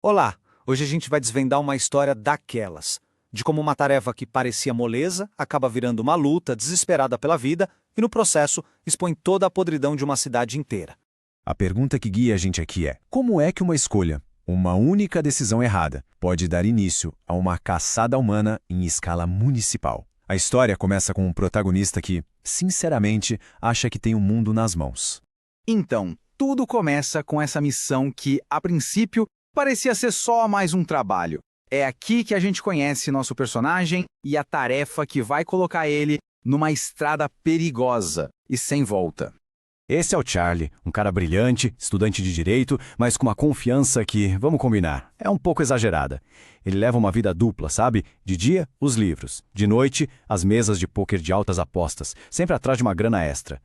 Olá! Hoje a gente vai desvendar uma história daquelas, de como uma tarefa que parecia moleza acaba virando uma luta desesperada pela vida e, no processo, expõe toda a podridão de uma cidade inteira. A pergunta que guia a gente aqui é: como é que uma escolha, uma única decisão errada, pode dar início a uma caçada humana em escala municipal? A história começa com um protagonista que, sinceramente, acha que tem o mundo nas mãos. Então, tudo começa com essa missão que, a princípio, parecia ser só mais um trabalho. É aqui que a gente conhece nosso personagem e a tarefa que vai colocar ele numa estrada perigosa e sem volta. Esse é o Charlie, um cara brilhante, estudante de direito, mas com uma confiança que, vamos combinar, é um pouco exagerada. Ele leva uma vida dupla, sabe? De dia, os livros. De noite, as mesas de pôquer de altas apostas, sempre atrás de uma grana extra.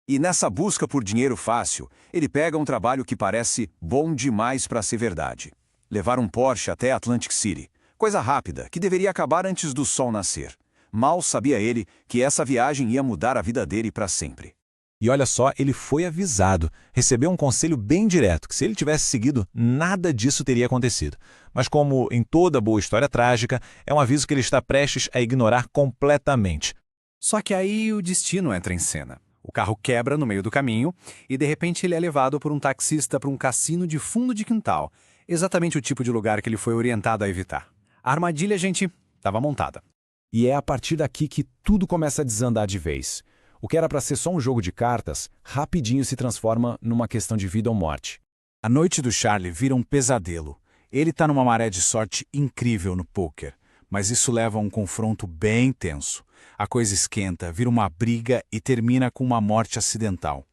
E nessa busca por dinheiro fácil, ele pega um trabalho que parece bom demais para ser verdade. Levar um Porsche até Atlantic City. Coisa rápida, que deveria acabar antes do sol nascer. Mal sabia ele que essa viagem ia mudar a vida dele para sempre. E olha só, ele foi avisado, recebeu um conselho bem direto, que se ele tivesse seguido, nada disso teria acontecido. Mas como em toda boa história trágica, é um aviso que ele está prestes a ignorar completamente. Só que aí o destino entra em cena. O carro quebra no meio do caminho e de repente ele é levado por um taxista para um cassino de fundo de quintal, exatamente o tipo de lugar que ele foi orientado a evitar. A armadilha, gente, estava montada. E é a partir daqui que tudo começa a desandar de vez. O que era para ser só um jogo de cartas, rapidinho se transforma numa questão de vida ou morte. A noite do Charlie vira um pesadelo. Ele está numa maré de sorte incrível no pôquer, mas isso leva a um confronto bem tenso. A coisa esquenta, vira uma briga e termina com uma morte acidental.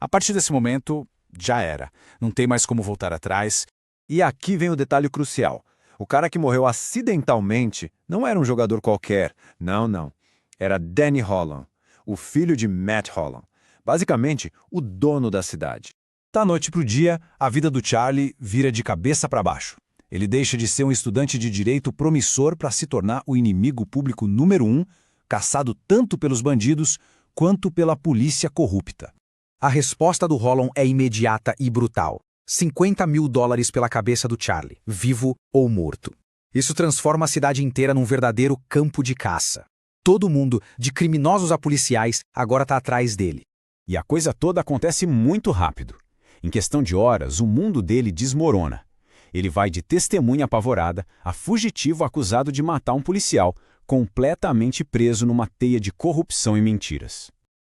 A partir desse momento, já era. Não tem mais como voltar atrás. E aqui vem o detalhe crucial. O cara que morreu acidentalmente não era um jogador qualquer. Não. Era Danny Holland, o filho de Matt Holland. Basicamente, o dono da cidade. Da noite para o dia, a vida do Charlie vira de cabeça para baixo. Ele deixa de ser um estudante de direito promissor para se tornar o inimigo público número 1, caçado tanto pelos bandidos quanto pela polícia corrupta. A resposta do Holland é imediata e brutal. $50 mil pela cabeça do Charlie, vivo ou morto. Isso transforma a cidade inteira num verdadeiro campo de caça. Todo mundo, de criminosos a policiais, agora está atrás dele. E a coisa toda acontece muito rápido. Em questão de horas, o mundo dele desmorona. Ele vai de testemunha apavorada a fugitivo acusado de matar um policial, completamente preso numa teia de corrupção e mentiras.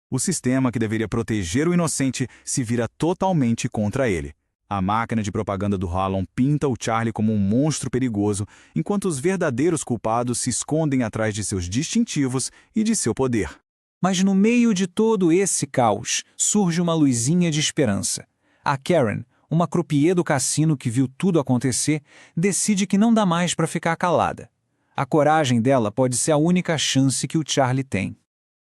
O sistema que deveria proteger o inocente se vira totalmente contra ele. A máquina de propaganda do Holland pinta o Charlie como um monstro perigoso, enquanto os verdadeiros culpados se escondem atrás de seus distintivos e de seu poder. Mas no meio de todo esse caos, surge uma luzinha de esperança. A Karen, uma croupier do cassino que viu tudo acontecer, decide que não dá mais para ficar calada. A coragem dela pode ser a única chance que o Charlie tem.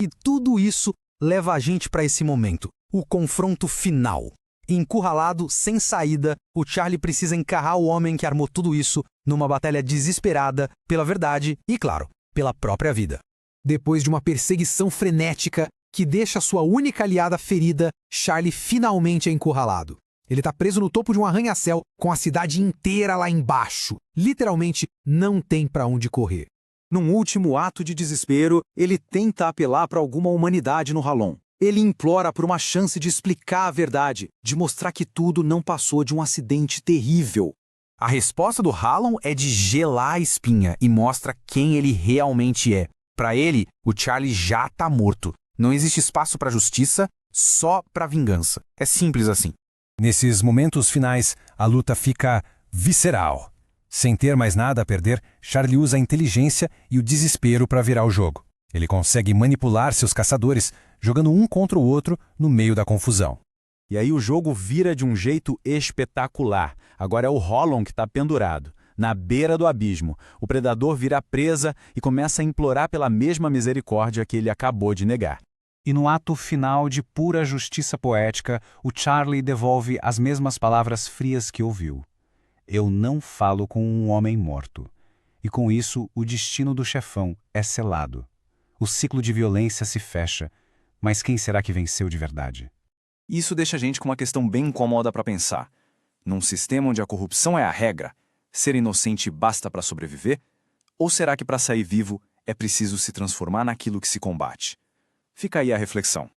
E tudo isso leva a gente para esse momento, o confronto final. Encurralado, sem saída, o Charlie precisa encarrar o homem que armou tudo isso numa batalha desesperada pela verdade e, claro, pela própria vida. Depois de uma perseguição frenética que deixa sua única aliada ferida, Charlie finalmente é encurralado. Ele está preso no topo de um arranha-céu com a cidade inteira lá embaixo. Literalmente, não tem para onde correr. Num último ato de desespero, ele tenta apelar para alguma humanidade no Holland. Ele implora por uma chance de explicar a verdade, de mostrar que tudo não passou de um acidente terrível. A resposta do Holland é de gelar a espinha e mostra quem ele realmente é. Para ele, o Charlie já está morto. Não existe espaço para justiça, só para vingança. É simples assim. Nesses momentos finais, a luta fica visceral. Sem ter mais nada a perder, Charlie usa a inteligência e o desespero para virar o jogo. Ele consegue manipular seus caçadores, jogando um contra o outro no meio da confusão. E aí o jogo vira de um jeito espetacular. Agora é o Holland que está pendurado, na beira do abismo. O predador vira a presa e começa a implorar pela mesma misericórdia que ele acabou de negar. E no ato final de pura justiça poética, o Charlie devolve as mesmas palavras frias que ouviu. Eu não falo com um homem morto. E com isso, o destino do chefão é selado. O ciclo de violência se fecha, mas quem será que venceu de verdade? Isso deixa a gente com uma questão bem incômoda para pensar. Num sistema onde a corrupção é a regra, Ser inocente basta para sobreviver? Ou será que para sair vivo é preciso se transformar naquilo que se combate? Fica aí a reflexão.